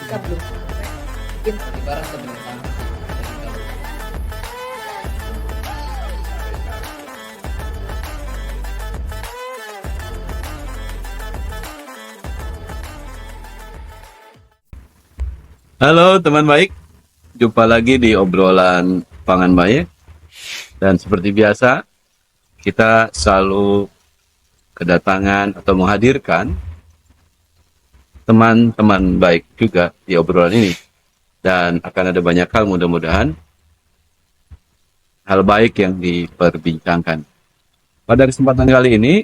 kita belum sampai, mungkin ibarat kebersamaan. Halo teman baik, jumpa lagi di obrolan Pangan Baik. Dan seperti biasa, kita selalu kedatangan atau menghadirkan teman-teman baik juga di obrolan ini. Dan akan ada banyak hal, mudah-mudahan hal baik yang diperbincangkan. Pada kesempatan kali ini,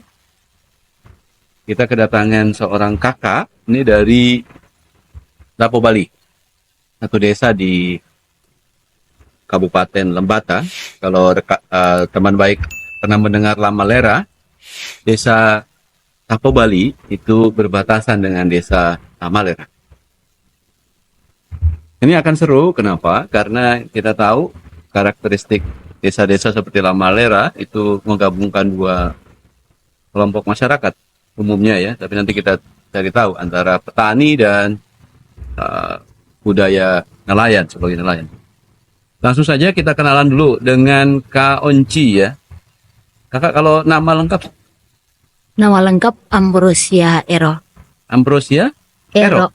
kita kedatangan seorang kakak, ini dari Tapo Bali. Satu desa di Kabupaten Lembata. Kalau teman baik pernah mendengar Lamalera, desa Tapo Bali itu berbatasan dengan desa Lamalera. Ini akan seru, kenapa? Karena kita tahu karakteristik desa-desa seperti Lamalera itu menggabungkan dua kelompok masyarakat umumnya ya, tapi nanti kita cari tahu antara petani dan budaya nelayan sebagai nelayan. Langsung saja kita kenalan dulu dengan Kak Onci ya. Kakak kalau nama lengkap? Nama lengkap Ambrosia Ero. Ambrosia Ero.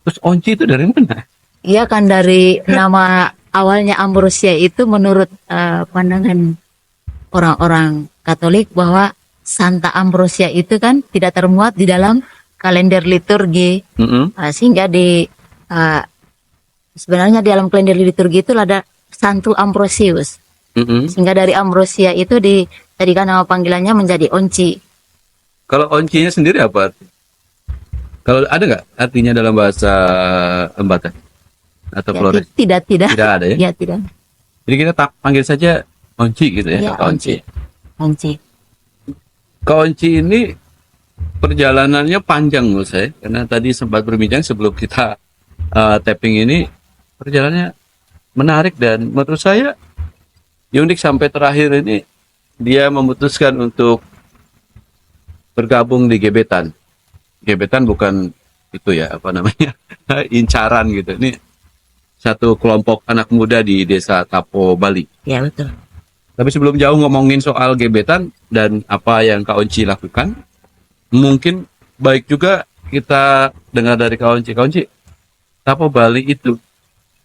Terus Onci itu dari mana? Iya kan dari nama awalnya Ambrosia itu menurut pandangan orang-orang Katolik bahwa Santa Ambrosia itu kan tidak termuat di dalam kalender liturgi. Sehingga sebenarnya di dalam kalender liturgi itu ada Santo Ambrosius. Sehingga dari Ambrosia itu dijadikan nama panggilannya menjadi Onci. Kalau Oncinya sendiri apa? Kalau ada nggak artinya dalam bahasa Lembata atau Ya, Flores? tidak Tidak ada ya? Ya tidak. Jadi kita panggil saja Onci gitu ya, Ya, Kak Onci. Onci. Kak Onci ini perjalanannya panjang menurut saya, karena tadi sempat berbincang sebelum kita tapping ini, perjalanannya menarik dan menurut saya unik sampai terakhir ini dia memutuskan untuk bergabung di Gebetan. Gebetan bukan itu ya, apa namanya, incaran gitu. Ini satu kelompok anak muda di desa Tapo Bali. Ya betul. Tapi sebelum jauh ngomongin soal Gebetan dan apa yang Kak Onci lakukan, mungkin baik juga kita dengar dari Kak Onci. Kak Onci, Tapo Bali itu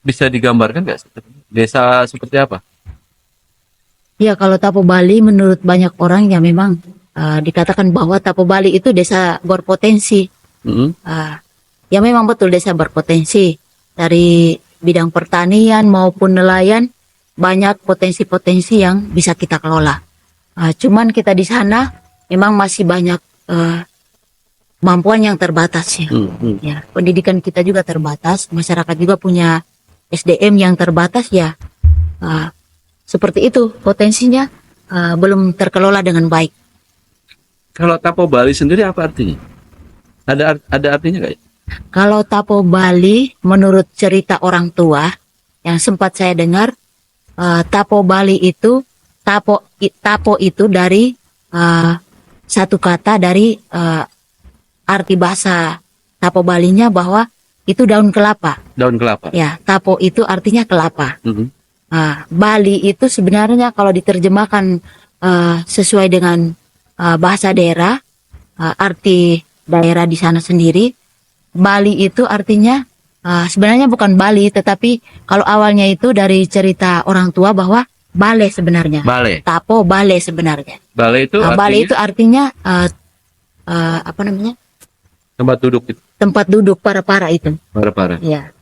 bisa digambarkan nggak? Desa seperti apa? Ya kalau Tapo Bali menurut banyak orang ya memang dikatakan bahwa Tapo Bali itu desa berpotensi. Ya memang betul desa berpotensi. Dari bidang pertanian maupun nelayan banyak potensi-potensi yang bisa kita kelola. Cuman kita di sana memang masih banyak kemampuan yang terbatas ya. Ya, pendidikan kita juga terbatas, masyarakat juga punya SDM yang terbatas ya. Seperti itu potensinya belum terkelola dengan baik. Kalau Tapo Bali sendiri apa artinya? Ada artinya nggak ya? Kalau Tapo Bali menurut cerita orang tua yang sempat saya dengar, Tapo Bali itu tapo itu dari satu kata dari arti bahasa Tapo Balinya bahwa itu daun kelapa. Daun kelapa. Ya, tapo itu artinya kelapa. Bali itu sebenarnya kalau diterjemahkan sesuai dengan bahasa daerah, arti daerah di sana sendiri, Bali itu artinya sebenarnya bukan Bali, tetapi kalau awalnya itu dari cerita orang tua bahwa Bale sebenarnya. Bale. Tapo Bale sebenarnya. Bale itu artinya? Bale itu artinya apa namanya? Tempat duduk itu. Tempat duduk para itu. Para. Ya.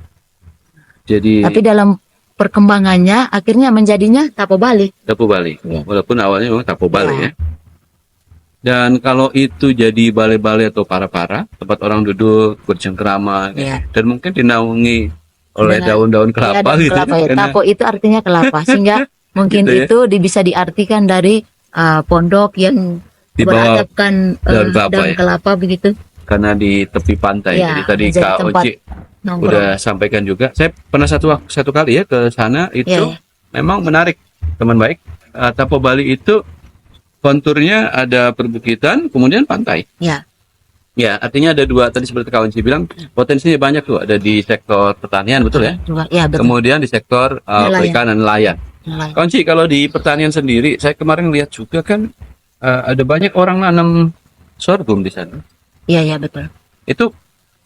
Jadi Tapi dalam perkembangannya akhirnya menjadinya Tapo Bali. Tapo Bali. Ya. Walaupun awalnya memang Tapo Bali Ya. ya. Dan kalau itu jadi bale-bale atau para, tempat orang duduk bercengkrama Ya. dan mungkin dinaungi oleh Dengan- daun-daun Ya, kelapa daun gitu. kelapa ya. Karena Tapo itu artinya kelapa, sehingga mungkin Gitu ya. itu bisa diartikan dari pondok yang Di bawah beratapkan daun kelapa daun ya. kelapa begitu. karena di tepi pantai. Ya, Jadi tadi menjadi Kak tempat Oci nongkrong. udah sampaikan juga. Saya pernah satu kali ya ke sana itu Ya. memang menarik, teman baik. Tapo Bali itu konturnya ada perbukitan, kemudian pantai. Ya. Ya, artinya ada dua tadi seperti kawan Ci bilang, potensinya banyak tuh. Ada di sektor pertanian, betul ya? Juga, ya betul. Kemudian di sektor Nelayan. perikanan nelayan. Nelayan. Kawan Ci, kalau di pertanian sendiri, saya kemarin lihat juga kan ada banyak orang nanam sorghum di sana. Iya, ya betul. Itu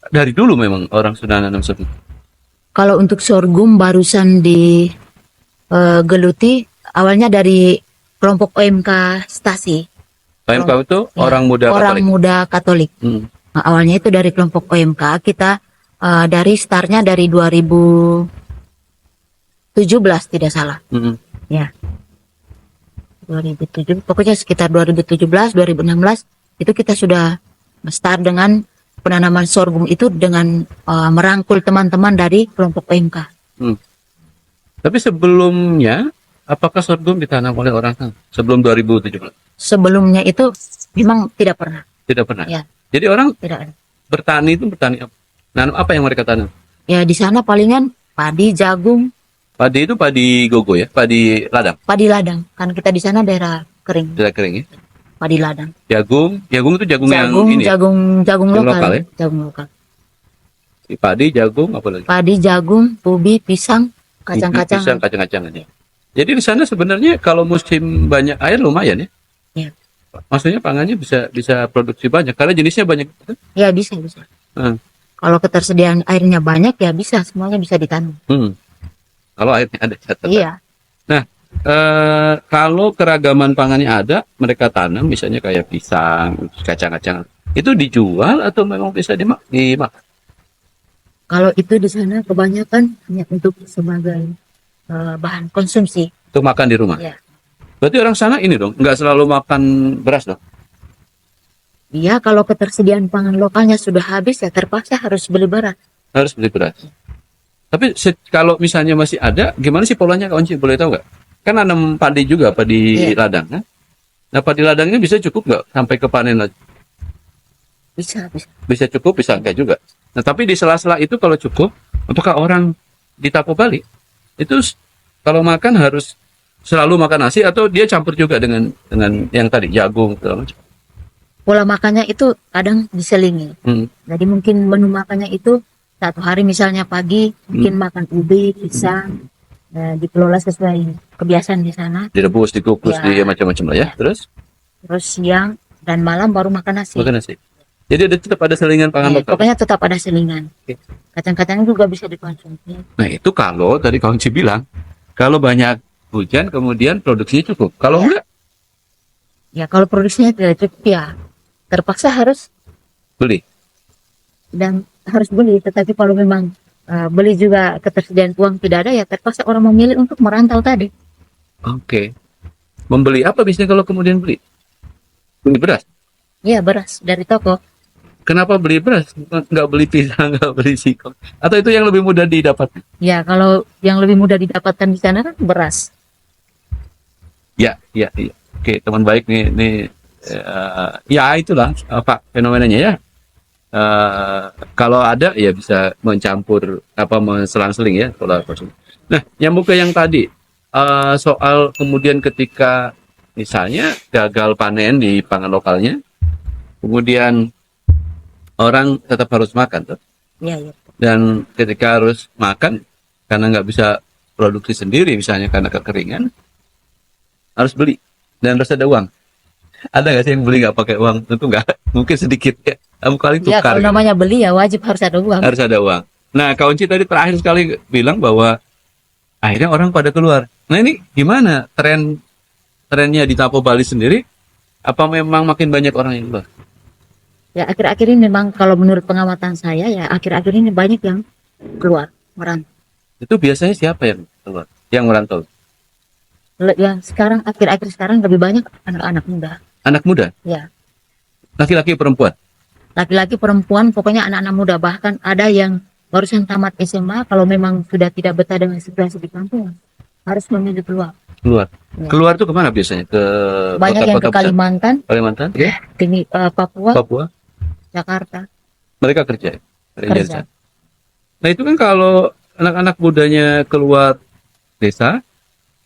dari dulu memang orang sudah nanam sorghum. Kalau untuk sorghum barusan digeluti awalnya dari kelompok OMK Stasi. PMK itu Ya, orang muda orang Katolik. muda Katolik. Hmm. Nah, awalnya itu dari kelompok OMK, kita dari startnya dari 2017 tidak salah. Hmm. Ya. 2007, pokoknya sekitar 2017, 2016 itu kita sudah start dengan penanaman sorghum itu dengan merangkul teman-teman dari kelompok OMK. Hmm. Tapi sebelumnya, apakah sorghum ditanam oleh orang sana? Sebelum 2017? Sebelumnya itu memang tidak pernah. Tidak pernah. Ya, Jadi orang tidak ada. bertani itu bertani apa? Nanam apa yang mereka tanam? Ya di sana palingan padi, jagung, Padi itu padi gogo ya, padi ladang, padi ladang. Kan kita di sana daerah kering, tidak kering ya. padi ladang. Jagung itu jagung yang Jagung, ini. Ya? jagung Yang lokal, lokal ya? jagung lokal. Padi, jagung, apa lagi? Padi, jagung, ubi, pisang, Pisang, kacang-kacangan. kacang-kacangan ya. Jadi di sana sebenarnya kalau musim banyak air lumayan ya. Ya. Maksudnya pangannya bisa produksi banyak karena jenisnya banyak. Ya bisa, bisa. Hmm. Kalau ketersediaan airnya banyak ya bisa, semuanya bisa ditanam. Hmm. Kalau airnya ada catatan. Iya. Kalau keragaman pangannya ada, mereka tanam misalnya kayak pisang, kacang-kacangan. Itu dijual atau memang bisa dimakan? Kalau itu di sana kebanyakan hanya untuk sebagai bahan konsumsi. Untuk makan di rumah. Ya. Berarti orang sana ini dong, nggak selalu makan beras dong? Iya, kalau ketersediaan pangan lokalnya sudah habis ya terpaksa harus beli beras. Harus beli beras. Tapi kalau misalnya masih ada, gimana sih polanya kawan Ci? Boleh tahu nggak? Kan nanam padi juga, padi Iya. ladang kan? Nah padi ladangnya bisa cukup nggak sampai ke panen lagi? Bisa, bisa. Bisa cukup, bisa enggak juga. Nah tapi di sela-sela itu kalau cukup, apakah orang di Tapo Bali itu kalau makan harus selalu makan nasi atau dia campur juga dengan yang tadi jagung segala macam? Pola makannya itu kadang diselingi. Hmm. Jadi mungkin menu makannya itu satu hari misalnya pagi mungkin makan ubi, pisang, dikelola sesuai kebiasaan di sana. Direbus, dikukus, Ya. di macam-macam lah ya. Ya. Terus Terus siang dan malam baru makan nasi. makan nasi. Jadi tetap ada selingan pangan Ya, lokal. pokoknya tetap ada selingan. Oke. Kacang-kacang juga bisa dikonsumsi. Nah itu kalau tadi kawan Ci bilang, kalau banyak hujan kemudian produksinya cukup. Kalau Ya. enggak Ya kalau produksinya tidak cukup ya terpaksa harus beli. dan harus beli. Tetapi kalau memang beli juga ketersediaan uang tidak ada ya terpaksa orang memilih untuk merantau tadi. Oke. Membeli apa biasanya kalau kemudian beli? Beli beras. Ya beras dari toko. Kenapa beli beras? Nggak beli pisang, nggak beli singkong? Atau itu yang lebih mudah didapat? Ya kalau yang lebih mudah didapatkan di sana kan beras. Ya. Oke, teman baik nih ya itulah Pak fenomenanya ya. Kalau ada ya bisa mencampur selang-seling ya pola konsumsi. Nah, nyambung ke yang tadi soal kemudian ketika misalnya gagal panen di pangan lokalnya, kemudian orang tetap harus makan tuh. Ya. Dan ketika harus makan karena nggak bisa produksi sendiri misalnya karena kekeringan, harus beli dan harus ada uang. Ada nggak sih yang beli nggak pakai uang? Tentu nggak, mungkin sedikit ya. Kali Ya tukar. kalau Gitu. namanya beli ya wajib harus ada uang. Harus ada uang. Nah, kawan Ci tadi terakhir sekali bilang bahwa akhirnya orang pada keluar. Nah ini gimana trennya di Tapo Bali sendiri? Apa memang makin banyak orang yang keluar? Ya akhir-akhir ini memang kalau menurut pengamatan saya ya akhir-akhir ini banyak yang keluar merantau. Itu biasanya siapa yang keluar? Yang merantau? Yang sekarang akhir-akhir sekarang lebih banyak anak-anak muda. Anak muda? Ya. Laki-laki perempuan? Laki-laki perempuan pokoknya anak-anak muda, bahkan ada yang barusan tamat SMA kalau memang sudah tidak betah dengan situasi di kampung harus memilih keluar. Keluar. Ya. Keluar tuh kemana biasanya? Ke Banyak yang ke kota-kota besar? Kalimantan, Kalimantan? Oke. Papua, Papua? Jakarta. Mereka kerja. Kerja. Nah itu kan kalau anak-anak mudanya keluar desa,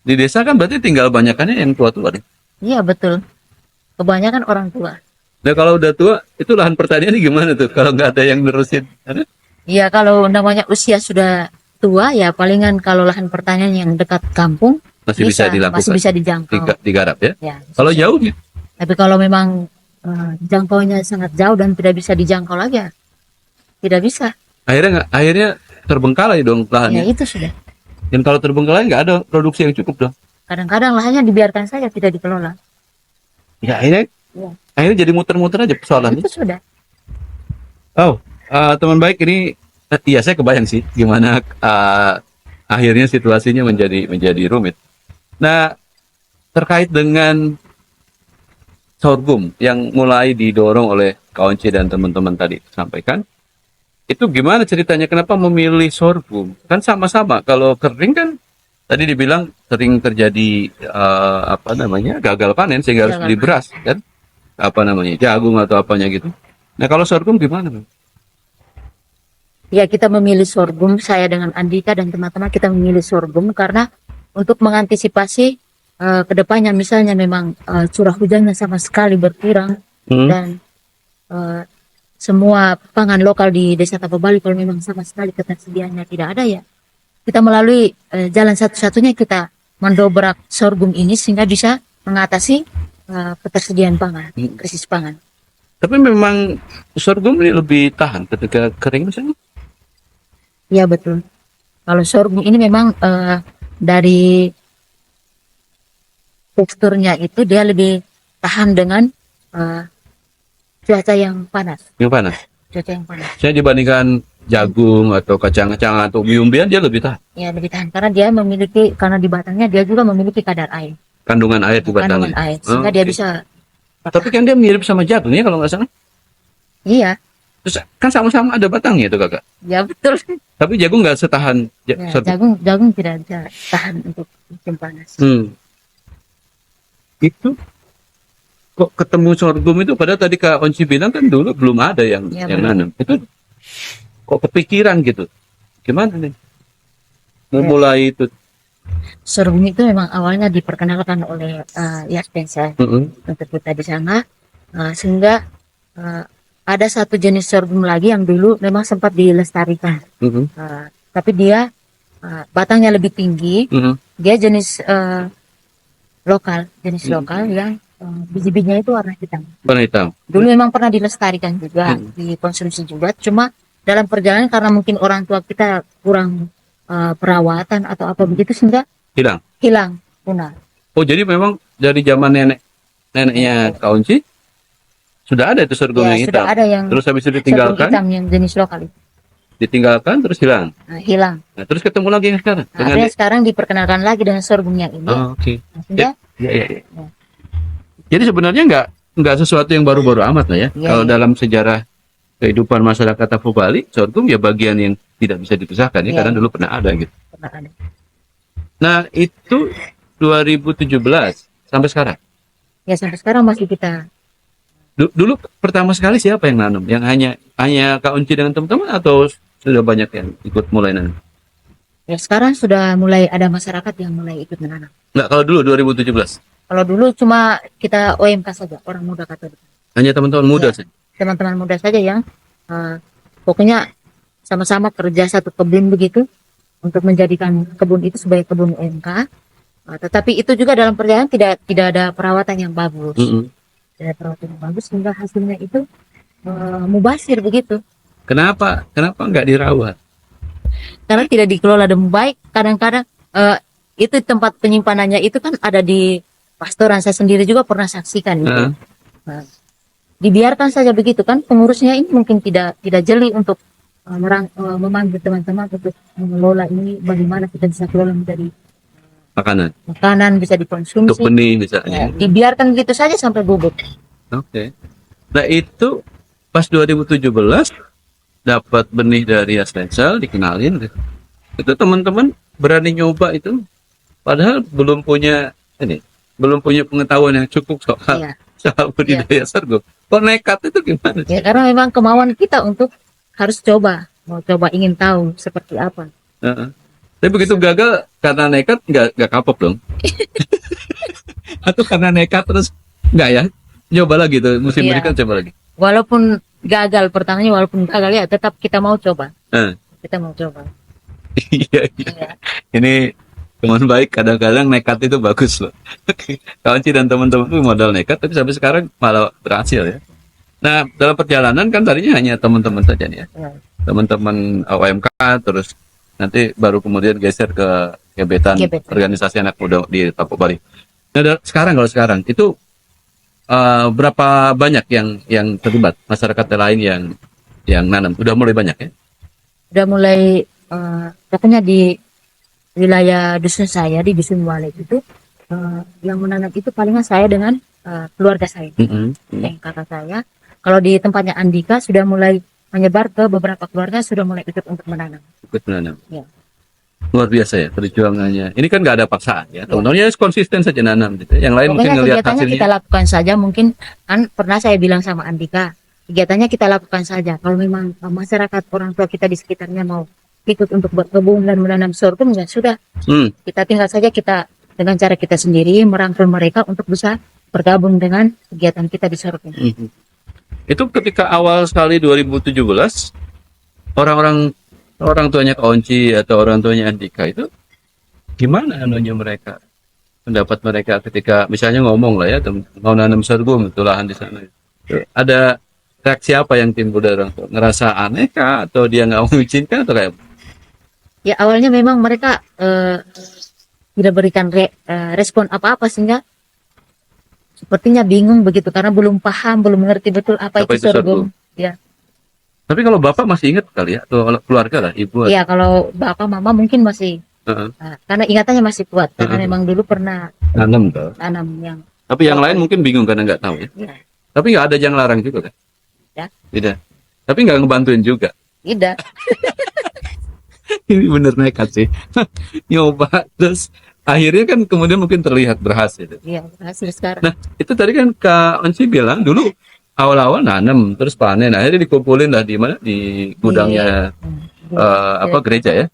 di desa kan berarti tinggal banyakannya yang tua-tua nih. Iya betul. Kebanyakan orang tua. Nah kalau udah tua, itu lahan pertaniannya gimana tuh? Kalau nggak ada yang nerusin, ada? Ya kalau namanya usia sudah tua ya palingan kalau lahan pertanian yang dekat kampung Masih bisa dilakukan, masih bisa dijangkau. digarap ya. Ya, Kalau bisa. jauh, ya? Tapi kalau memang jangkaunya sangat jauh dan tidak bisa dijangkau lagi ya tidak bisa. Akhirnya terbengkalai dong Ya lahannya. itu sudah. Dan kalau terbengkalai nggak ada produksi yang cukup dong. Kadang-kadang lahannya dibiarkan saja tidak dikelola. Ya akhirnya jadi muter-muter aja persoalannya. Itu sudah. Oh, teman baik ini, iya saya kebayang sih gimana akhirnya situasinya menjadi rumit. Nah, terkait dengan sorghum yang mulai didorong oleh Kaunci dan teman-teman tadi sampaikan, itu gimana ceritanya? Kenapa memilih sorghum? Kan sama-sama. Kalau kering kan tadi dibilang sering terjadi gagal panen sehingga harus Gagal beli beras kan? Jagung atau apanya gitu. Nah kalau sorghum gimana, Bang? Ya kita memilih sorghum, saya dengan Andika dan teman-teman kita memilih sorghum karena untuk mengantisipasi kedepannya misalnya memang curah hujannya sama sekali berkurang dan semua pangan lokal di Desa Tapobali kalau memang sama sekali ketersediaannya tidak ada ya kita melalui jalan satu-satunya kita mendobrak sorghum ini sehingga bisa mengatasi ketersediaan pangan, krisis pangan. Tapi memang sorghum ini lebih tahan ketika kering misalnya? Ya betul. Kalau sorghum ini memang dari teksturnya itu dia lebih tahan dengan cuaca yang panas. Yang panas? Cuaca yang panas. Saya dibandingkan jagung atau kacang-kacangan atau umbi-umbian dia lebih tahan? Ya lebih tahan karena dia karena di batangnya dia juga memiliki kadar air. Kandungan air di batangnya? Kandungan air. Sehingga dia bisa... Tapi kan dia mirip sama jagung ya kalau nggak salah? Iya. Terus kan sama-sama ada batangnya itu kakak? Ya betul. Tapi jagung nggak setahan sorghum? Jagung tidak bisa tahan untuk musim panas. Itu kok ketemu sorghum itu padahal tadi Kak Onci bilang kan dulu belum ada yang nanam. Itu kok kepikiran gitu? Gimana nih? Memulai itu. Sorghum itu memang awalnya diperkenalkan oleh Yas Spencer untuk kita di sana sehingga ada satu jenis sorghum lagi yang dulu memang sempat dilestarikan. Tapi dia batangnya lebih tinggi. Dia jenis lokal yang biji-bijinya itu warna hitam. Warna hitam. Dulu memang pernah dilestarikan juga, dikonsumsi juga. Cuma dalam perjalanan karena mungkin orang tua kita kurang perawatan atau apa begitu sehingga hilang, punah. Oh jadi memang dari zaman neneknya Kak Onci sudah ada itu sorghum yang hitam. Sudah ada yang terus habis itu ditinggalkan. Hitam yang jenis lokal itu. Ditinggalkan terus hilang. Hilang. Nah, terus ketemu lagi yang sekarang. Sekarang diperkenalkan lagi dengan sorghum yang ini. Oh, oke. Ya. Jadi sebenarnya nggak sesuatu yang baru-baru amat lah ya. Kalau dalam sejarah kehidupan masyarakat Tapobali, sorghum ya bagian yang tidak bisa dipisahkan ya karena dulu pernah ada gitu. Pernah ada. Nah itu 2017 sampai sekarang. Ya sampai sekarang masih kita. Dulu pertama sekali siapa yang nanam? Yang hanya Kak Onci dengan teman-teman atau sudah banyak yang ikut mulai nanam? Ya sekarang sudah mulai ada masyarakat yang mulai ikut menanam. Nggak, kalau dulu 2017? Kalau dulu cuma kita OMK saja, orang muda Katolik. Hanya teman-teman muda saja? Teman-teman muda saja yang pokoknya sama-sama kerja satu kebun begitu untuk menjadikan kebun itu sebagai kebun OMK. Tetapi itu juga dalam perjalanan tidak ada perawatan yang bagus. Tidak ada perawatan yang bagus sehingga hasilnya itu mubazir begitu. Kenapa nggak dirawat? Karena tidak dikelola dengan baik. Kadang-kadang itu tempat penyimpanannya itu kan ada di pastoran. Saya sendiri juga pernah saksikan itu. Dibiarkan saja begitu kan, pengurusnya ini mungkin tidak jeli untuk memanggil teman-teman untuk mengelola ini, bagaimana kita bisa kelola menjadi makanan bisa dikonsumsi untuk benih misalnya. Dibiarkan begitu saja sampai bubuk. Oke. Nah itu pas 2017 dapat benih dari Asensal, dikenalin itu teman-teman berani nyoba itu padahal belum punya pengetahuan yang cukup soal budidaya sorghum. Kok nekat itu gimana? Ya karena memang kemauan kita untuk harus mau coba ingin tahu seperti apa. Tapi begitu gagal karena nekat nggak kapok dong? Atau karena nekat terus nggak ya? nyoba lagi tuh musim Iya. berikutnya coba lagi. Walaupun gagal pertamanya, walaupun gagal ya tetap kita mau coba. Eh, Kita mau coba. iya, iya. Iya. Ini teman baik kadang-kadang nekat itu bagus loh. Kawanci dan teman-teman tuh modal nekat tapi sampai sekarang malah berhasil ya. Nah, dalam perjalanan kan tadinya hanya teman-teman saja nih ya. Iya. Teman-teman OMK terus nanti baru kemudian geser ke gebetan Gebetan. organisasi anak muda di Papua Bali. Nah, sekarang kalau sekarang itu berapa banyak yang terlibat masyarakat lain yang nanam? Udah mulai banyak ya? Udah mulai pokoknya di wilayah dusun saya di dusun Wale itu yang menanam itu palingan saya dengan keluarga saya, yang kakak saya. Kalau di tempatnya Andika sudah mulai menyebar ke beberapa keluarga, sudah mulai ikut untuk menanam. Ikut menanam. Ya. Luar biasa ya perjuangannya. Ini kan nggak ada paksaan ya. Teman-temannya konsisten saja nanam gitu. Yang lain mungkin Pokoknya ngelihat kegiatannya hasilnya. kita lakukan saja. Mungkin kan pernah saya bilang sama Andika, kegiatannya kita lakukan saja. Kalau memang masyarakat orang tua kita di sekitarnya mau ikut untuk berkebun dan menanam sorghum, ya sudah. Kita tinggal saja kita dengan cara kita sendiri merangkul mereka untuk bisa bergabung dengan kegiatan kita di sorghum. Itu ketika awal sekali 2017 orang tuanya Kaonci atau orang tuanya Andika itu gimana anunya mereka, pendapat mereka ketika misalnya ngomong lah ya mau nanam sorghum itu lahan di sana, ada reaksi apa yang timbul dari orang tua? Ngerasa aneh kah atau dia nggak mengizinkan atau kayak apa? Ya awalnya memang mereka tidak berikan respon apa-apa sehingga sepertinya bingung begitu karena belum paham, belum mengerti betul apa itu sorghum. Ya. Tapi kalau bapak masih ingat kali ya atau keluarga lah ibu. Iya, kalau bapak mama mungkin masih karena ingatannya masih kuat karena memang dulu pernah nanam tuh. tanam yang. Tapi yang lain mungkin bingung karena nggak tahu ya. Ya, Tapi nggak ada yang larang juga kan? Ya. Tidak. Tapi nggak ngebantuin juga. tidak. Ini bener nekat sih. Nyoba terus akhirnya kan kemudian mungkin terlihat berhasil. Iya, hasil sekarang. Nah itu tadi kan Kak Onci bilang dulu awal-awal nanam terus panen akhirnya dikumpulin lah di mana di gudangnya apa gereja ya.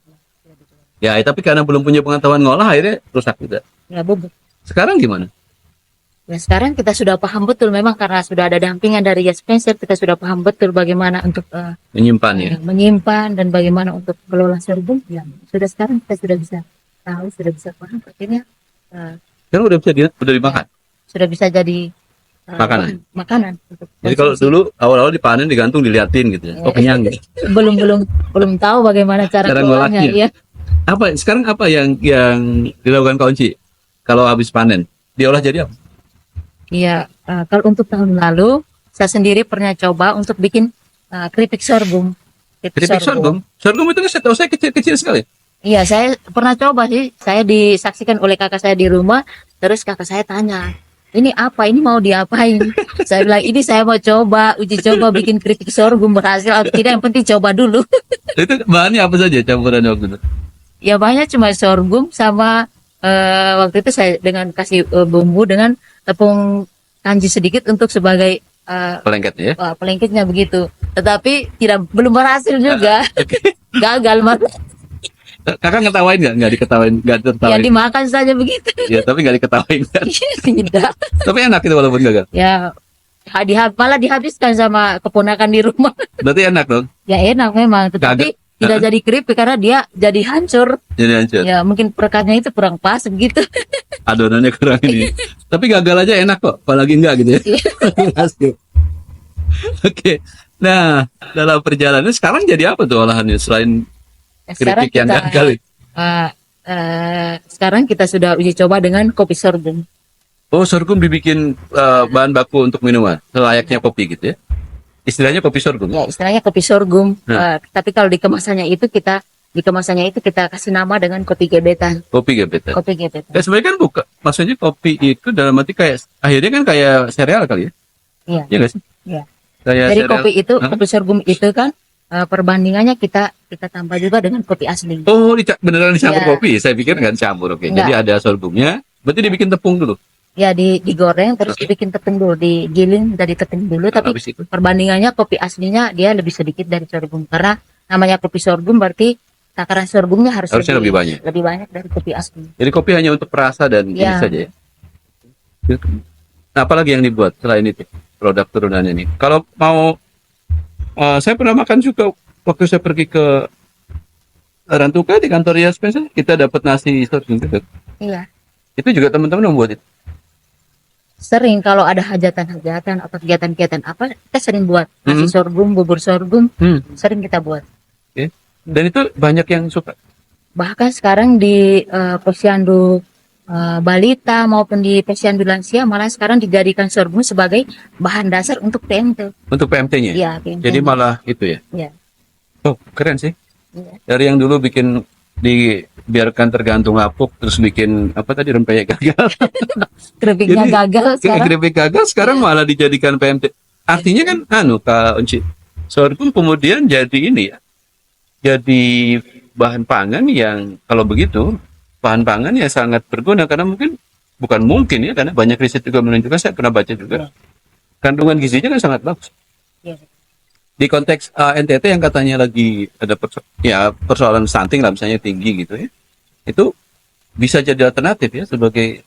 Ya tapi karena belum punya pengetahuan ngolah akhirnya rusak juga. Ya, bubuk. Sekarang gimana? Ya, sekarang kita sudah paham betul memang karena sudah ada dampingan dari Yes Spencer, kita sudah paham betul bagaimana untuk Menyimpan ya. menyimpan dan bagaimana untuk kelola sorghum. Ya, sudah sekarang kita sudah bisa tahu, sudah bisa paham akhirnya Sekarang udah dimakan. sudah bisa jadi Makanan. makanan untuk Jadi kalau konsumsi. dulu awal-awal dipanen digantung diliatin gitu ya. Oh kenyang ya. belum tahu bagaimana cara Cara kelolanya. ngolahnya. Ya. Apa sekarang apa yang dilakukan Kak Onci kalau habis panen? Diolah jadi apa? Iya, kalau untuk tahun lalu saya sendiri pernah coba untuk bikin keripik sorghum. Keripik sorghum. Sorghum itu kan setahu saya kecil-kecil sekali. Iya, saya pernah coba sih. Saya disaksikan oleh kakak saya di rumah. Terus kakak saya tanya, ini apa? Ini mau diapain? Saya bilang, ini saya mau coba, uji coba bikin keripik sorghum berhasil atau tidak. Yang penting coba dulu. Itu bahannya apa saja campuran waktu itu? Ya banyak cuma sorghum sama waktu itu saya dengan kasih bumbu dengan tepung kanji sedikit untuk sebagai Pelengketnya ya. pelengketnya begitu. Tetapi belum berhasil juga. Gagal mas. Kakak ngetawain nggak diketawain, nggak Ya tertawain. dimakan saja begitu. Ya, tapi nggak diketawain kan. Tidak. Tapi enak itu walaupun gagal. Ya malah dihabiskan sama keponakan di rumah. Berarti enak dong. Ya enak memang, tetapi tidak jadi keripik karena dia jadi hancur. Jadi hancur. Ya mungkin perekatnya itu kurang pas gitu. Adonannya kurang ini. Tapi gagal aja enak kok, apalagi enggak gitu ya. Hasil. Oke. Nah, dalam perjalanan sekarang jadi apa tuh olahannya selain Sekarang keripik yang kita gagal? sekarang kita sudah uji coba dengan kopi sorghum. Oh, sorghum dibikin bahan baku untuk minuman, selayaknya kopi gitu ya. Istilahnya kopi sorghum. Ya istilahnya kopi sorghum. Tapi kalau di kemasannya itu kita kasih nama dengan kopi gebetan. Kopi gebetan. Kopi gebetan. Ya, sebenarnya kan bukan, maksudnya kopi itu dalam arti kayak akhirnya kan kayak sereal kali ya. Iya. Iya nggak sih? Iya. Kayak Jadi sereal. kopi itu, kopi sorghum itu kan perbandingannya kita tambah juga dengan kopi asli. Oh, beneran dicampur Iya. kopi? Saya pikir nggak dicampur. Oke. Nggak. Jadi ada sorghumnya. Berarti dibikin tepung dulu. Ya digoreng terus dibikin tepung dulu, digiling dari tepung dulu. Tapi Habis itu. perbandingannya kopi aslinya dia lebih sedikit dari sorghum karena namanya kopi sorghum berarti takaran sorghumnya Harusnya lebih banyak. Lebih banyak dari kopi asli. Jadi kopi hanya untuk perasa dan ini Ya. saja ya. Nah, apalagi yang dibuat selain itu produk turunannya ini? Kalau mau, saya pernah makan juga waktu saya pergi ke Rantuka di kantor Ria Spencer, kita dapat nasi sorghum gitu. Iya. Itu juga teman-teman membuat itu. Sering kalau ada hajatan-hajatan atau kegiatan-kegiatan apa, kita sering buat nasi Hmm. sorghum, bubur sorghum, Hmm. sering kita buat. Oke. Dan itu banyak yang suka. Bahkan sekarang di posyandu balita maupun di posyandu lansia malah sekarang dijadikan sorghum sebagai bahan dasar untuk PMT. Untuk PMT-nya. Iya, PMT. Jadi malah itu ya. Iya. Oh, keren sih. Iya. Dari yang dulu bikin dibiarkan tergantung lapuk, terus bikin apa tadi rempeyek gagal. Keripiknya Jadi, gagal sekarang. keripik gagal sekarang malah dijadikan PMT. Artinya kan Kak Unci, sorghum kemudian jadi ini ya. Jadi bahan pangan yang kalau begitu bahan pangan yang sangat berguna karena bukan mungkin ya, karena banyak riset juga menunjukkan, saya pernah baca juga kandungan gizinya kan sangat bagus. Iya. Di konteks NTT yang katanya lagi ada persoalan stunting lah misalnya tinggi gitu ya, itu bisa jadi alternatif ya sebagai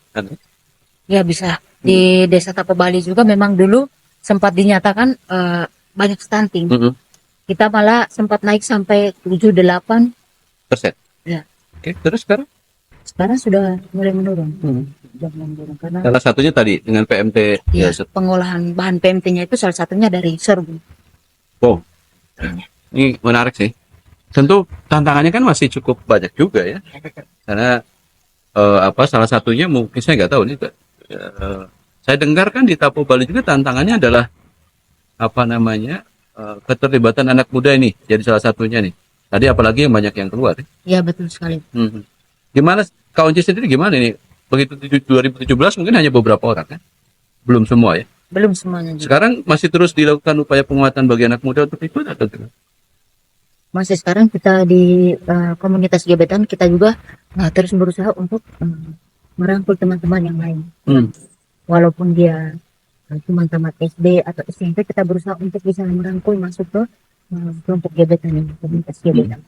Ya bisa. Di Desa Tapo Bali juga memang dulu sempat dinyatakan banyak stunting. Kita malah sempat naik sampai 7-8%. Ya. Oke, terus Sekarang sudah mulai menurun. Sudah mulai menurun karena salah satunya tadi dengan PMT ya, pengolahan bahan PMT-nya itu salah satunya dari sorghum. Wow, ini menarik sih. Tentu tantangannya kan masih cukup banyak juga ya, karena salah satunya mungkin saya nggak tahu nih. Saya dengar kan di Tapo Bali juga tantangannya adalah keterlibatan anak muda ini jadi salah satunya nih. Tadi apalagi yang banyak yang keluar. Ya betul sekali. Gimana Kak Unci sendiri gimana nih? Begitu 2017 mungkin hanya beberapa orang kan, belum semua ya. Belum semuanya juga. Sekarang masih terus dilakukan upaya penguatan bagi anak muda untuk ikut atau tidak? Masih sekarang kita di komunitas gebetan kita juga terus berusaha untuk merangkul teman-teman yang lain. Walaupun dia cuma tamat SD atau SMP, kita berusaha untuk bisa merangkul masuk ke kelompok gebetan ini, komunitas gebetan.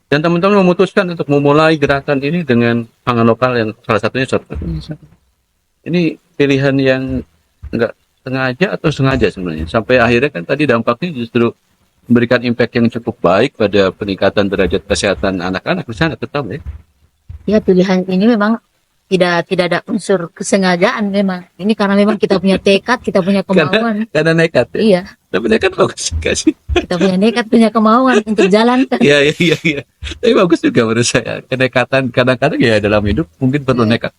Dan teman-teman memutuskan untuk memulai gerakan ini dengan pangan lokal yang salah satunya sorghum. Ini pilihan yang enggak sengaja atau sengaja sebenarnya. Sampai akhirnya kan tadi dampaknya justru memberikan impact yang cukup baik pada peningkatan derajat kesehatan anak-anak di sana, terutama ya. Ya, pilihan ini memang tidak ada unsur kesengajaan memang. Ini karena memang kita punya tekad, kita punya kemauan. Karena nekat ya. Iya. Tapi nekat bagus juga sih. Kita punya nekat, punya kemauan untuk jalankan. Iya. Tapi bagus juga menurut saya. Kenekatan kadang-kadang ya dalam hidup mungkin perlu nekat.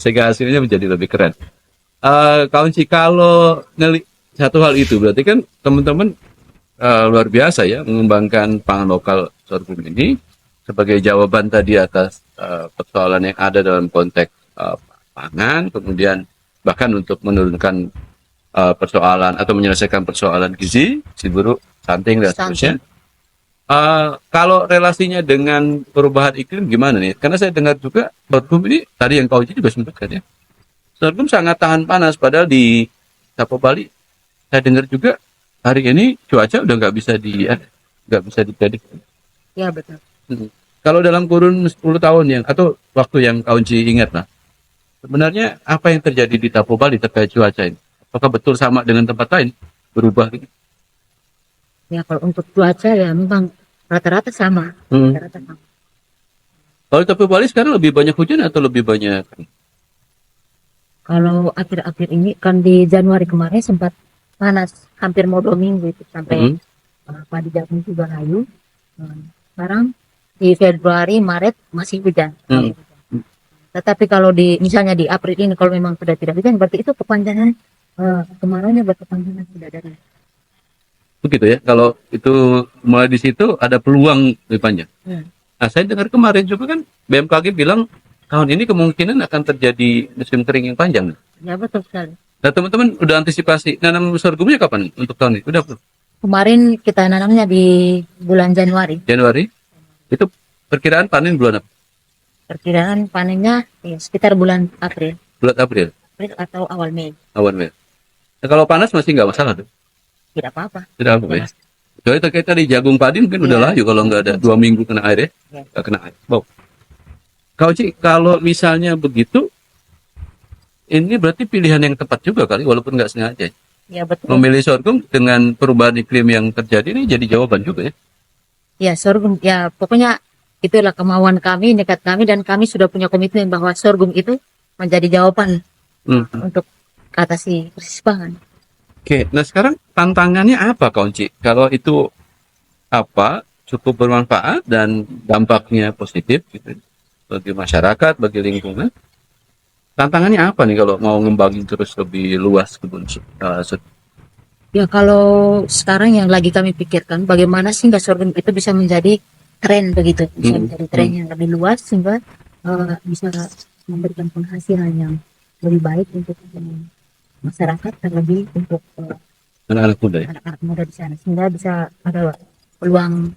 Sehingga hasilnya menjadi lebih keren. Kak Unci, kalau satu hal itu berarti kan teman-teman luar biasa ya mengembangkan pangan lokal sorghum ini sebagai jawaban tadi atas persoalan yang ada dalam konteks pangan, kemudian bahkan untuk menurunkan persoalan atau menyelesaikan persoalan gizi buruk, stunting dan seterusnya. Kalau relasinya dengan perubahan iklim gimana nih? Karena saya dengar juga sorghum ini tadi yang Kak Unci juga sebutkan ya. Sorghum sangat tahan panas, padahal di Tapo Bali saya dengar juga hari ini cuaca udah nggak bisa diprediksi. Ya betul. Kalau dalam kurun 10 tahun atau waktu yang Kak Unci ingat lah, sebenarnya apa yang terjadi di Tapo Bali terkait cuaca ini? Apakah betul sama dengan tempat lain berubah? Ya kalau untuk cuaca ya memang rata-rata sama. Rata-rata sama. Kalau Tapo Bali sekarang lebih banyak hujan atau lebih banyak? Kalau akhir-akhir ini kan di Januari kemarin sempat panas hampir mau 2 minggu itu sampai padi jagung juga layu. Sekarang di Februari Maret masih hujan. Tetapi kalau misalnya di April ini kalau memang sudah tidak hujan berarti itu kepanjangan kemarauannya berkepanjangan sudah dari. Begitu ya. Kalau itu mulai di situ ada peluang lebih panjang. Nah, saya dengar kemarin juga kan BMKG bilang tahun ini kemungkinan akan terjadi musim kering yang panjang. Ya betul sekali. Nah teman-teman udah antisipasi nanam sorghumnya kapan untuk tahun ini? Udah belum? Kemarin kita nanamnya di bulan Januari. Januari? Itu perkiraan panen bulan apa? Perkiraan panennya ya, sekitar bulan April. Bulan April? April atau awal Mei. Awal Mei. Nah, kalau panas masih nggak masalah tuh? Tidak apa-apa. Tidak apa-apa ya? Kecuali terkait tadi jagung padi mungkin udah layu kalau nggak ada 2 minggu kena air ya? Nggak kena air. Wow. Kak Unci, kalau misalnya begitu, ini berarti pilihan yang tepat juga kali, walaupun nggak sengaja. Ya betul. Memilih sorghum dengan perubahan iklim yang terjadi ini jadi jawaban juga ya. Ya sorghum, ya pokoknya itulah kemauan kami, nekat kami, dan kami sudah punya komitmen bahwa sorghum itu menjadi jawaban Hmm. untuk atasi krisis pangan. Oke, nah sekarang tantangannya apa Kaunci? Kalau itu cukup bermanfaat dan dampaknya positif gitu bagi masyarakat, bagi lingkungan. Tantangannya apa nih kalau mau ngembangin terus lebih luas kebun Ya kalau sekarang yang lagi kami pikirkan bagaimana sehingga sorghum itu bisa menjadi tren begitu, bisa menjadi tren yang lebih luas sehingga bisa memberikan penghasilan yang lebih baik untuk masyarakat, terlebih untuk anak-anak muda ya? anak-anak muda di sana, sehingga bisa ada peluang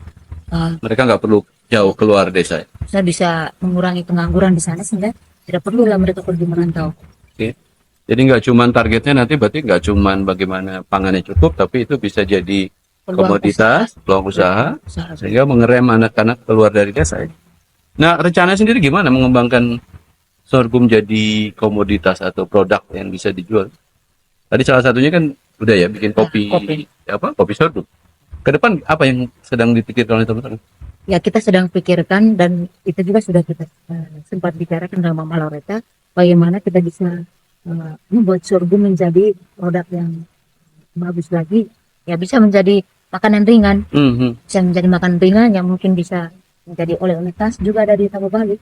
Mereka nggak perlu jauh keluar desa ya? bisa mengurangi pengangguran di sana, sehingga tidak perlu lah mereka pergi merantau. Oke. Jadi nggak cuman targetnya nanti berarti nggak cuman bagaimana pangannya cukup, tapi itu bisa jadi Peluang komoditas, peluang usaha, usaha. sehingga mengerem anak-anak keluar dari desa ya. Nah, rencana sendiri gimana mengembangkan sorghum jadi komoditas atau produk yang bisa dijual? Tadi salah satunya kan udah ya bikin kopi, kopi sorghum. Ke depan apa yang sedang dipikirkan oleh teman-teman? Ya kita sedang pikirkan, dan itu juga sudah kita sempat bicarakan dengan Mama Loretta, bagaimana kita bisa membuat sorghum menjadi produk yang bagus lagi, ya bisa menjadi makanan ringan, bisa menjadi makanan ringan yang mungkin bisa menjadi oleh-oleh khas juga dari Tabo Bali.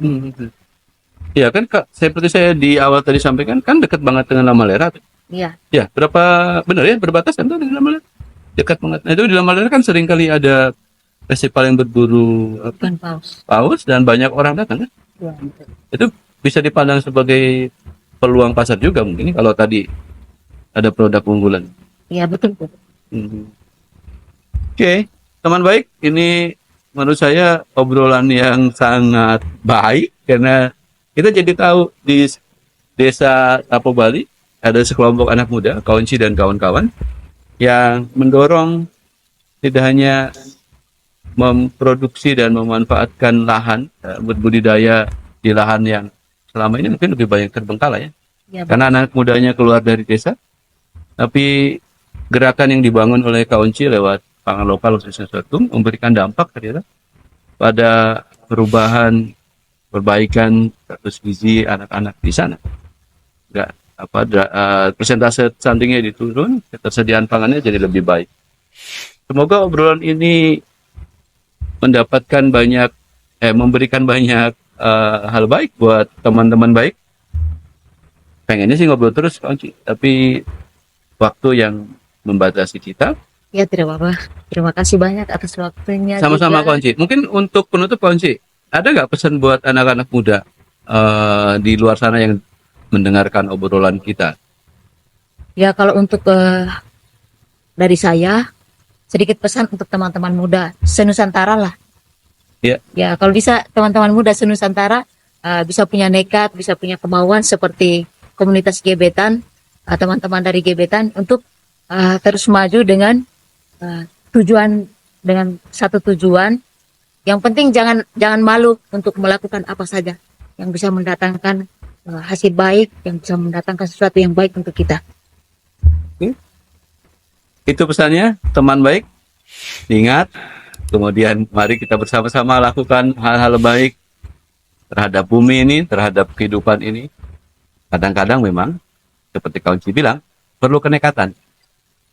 Ya kan Kak, seperti saya di awal tadi sampaikan kan dekat banget dengan Lamalera. Iya. Ya, benar ya berbatas kan tuh di Lamalera? Dekat banget. Nah, itu di Lamalera kan sering kali ada festival yang berburu Ikan paus. paus dan banyak orang datang kan? Ya, betul. Itu bisa dipandang sebagai peluang pasar juga mungkin kalau tadi ada produk unggulan. Iya betul. Oke, teman baik, ini menurut saya obrolan yang sangat baik karena kita jadi tahu di desa Tabo Bali ada sekelompok anak muda, Kaunci dan kawan-kawan yang mendorong tidak hanya memproduksi dan memanfaatkan lahan, berbudidaya di lahan yang selama ini mungkin lebih banyak terbengkalai ya. Ya, Karena anak mudanya keluar dari desa, tapi gerakan yang dibangun oleh Kaunci lewat pangan lokal khususnya sorghum memberikan dampak ternyata pada perubahan perbaikan status gizi anak-anak di sana. Persentase stuntingnya diturun, ketersediaan pangannya jadi lebih baik. Semoga obrolan ini memberikan banyak hal baik buat teman-teman baik. Pengennya sih ngobrol terus, Kaunci, tapi waktu yang membatasi kita. Ya tidak apa-apa. Terima kasih banyak atas waktunya. Sama-sama juga. Kaunci. Mungkin untuk penutup Kaunci, ada nggak pesan buat anak-anak muda di luar sana yang mendengarkan obrolan kita? Ya kalau untuk dari saya sedikit pesan untuk teman-teman muda senusantara lah. Ya. Ya kalau bisa teman-teman muda senusantara bisa punya nekat, bisa punya kemauan seperti komunitas gebetan, teman-teman dari gebetan untuk terus maju dengan satu tujuan. Yang penting jangan malu untuk melakukan apa saja yang bisa mendatangkan hasil baik, yang bisa mendatangkan sesuatu yang baik untuk kita. Itu pesannya, teman baik. Ingat, kemudian mari kita bersama-sama lakukan hal-hal baik terhadap bumi ini, terhadap kehidupan ini. Kadang-kadang memang, seperti Kaunci bilang, perlu kenekatan.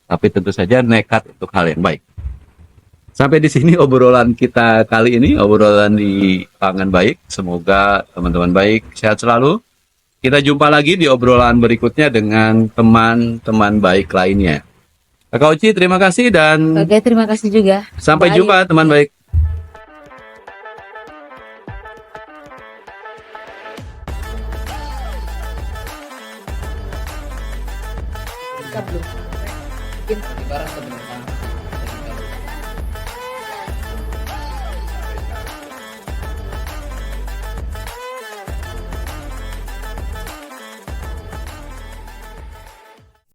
Tapi tentu saja nekat untuk hal yang baik. Sampai di sini obrolan kita kali ini, obrolan di Pangan Baik. Semoga teman-teman baik sehat selalu. Kita jumpa lagi di obrolan berikutnya dengan teman-teman baik lainnya. Kak Uci, terima kasih dan Oke, terima kasih juga. sampai Bye. jumpa teman baik. Ibarat sebenarnya.